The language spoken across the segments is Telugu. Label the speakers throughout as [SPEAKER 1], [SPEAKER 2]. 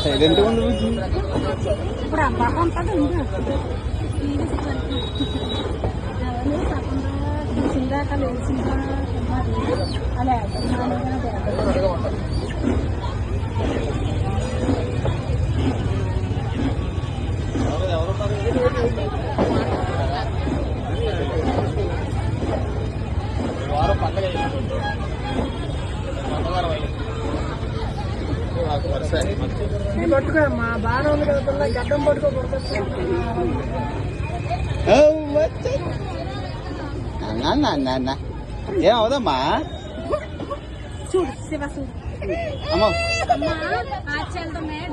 [SPEAKER 1] సైలెంట్ ఉంది
[SPEAKER 2] ఇప్పుడు అబ్బా ఉంటుంది చూసిందాక లేచిందా అలా
[SPEAKER 1] వారం పండగ
[SPEAKER 2] పట్టుకో మా బాగా ఉంది కదా గడ్డం పట్టుకోకూడదు
[SPEAKER 1] ఏం అవదమ్మా
[SPEAKER 2] చూడు శివ చూడు
[SPEAKER 1] అమ్మా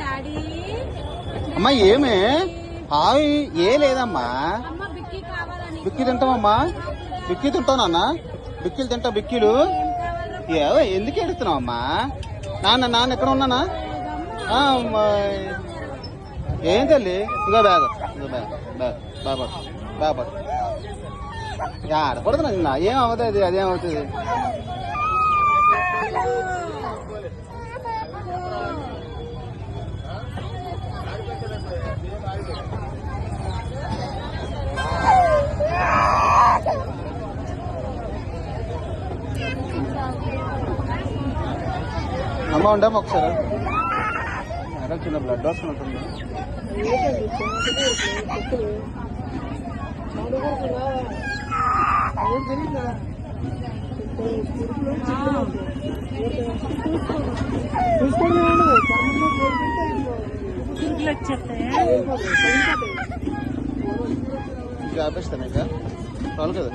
[SPEAKER 2] డాడీ
[SPEAKER 1] అమ్మా ఏమే హాయ్ ఏ లేదమ్మా
[SPEAKER 2] అమ్మ బిక్కి కావాలని
[SPEAKER 1] బిక్కి తింటావమ్మా బిక్కి తింటావు నాన్న బిక్కిలు తింటావు బిక్కిలు ఎందుకు ఎడుతున్నావు అమ్మా నాన్న ఎక్కడ ఉన్నానా ఏం తల్లి ఇగో బ్యాగ్ బాబా బాబా ఆడకూడదు నిన్న ఏం అవుతుంది అదేమవుతుంది అమ్మ ఉండమ్మా ఒకసారి అక్కడ చిన్న బ్లడ్ వస్తున్నట్టుంది ఇంకా ఆపేస్తాను ఇంకా చాలు కదా.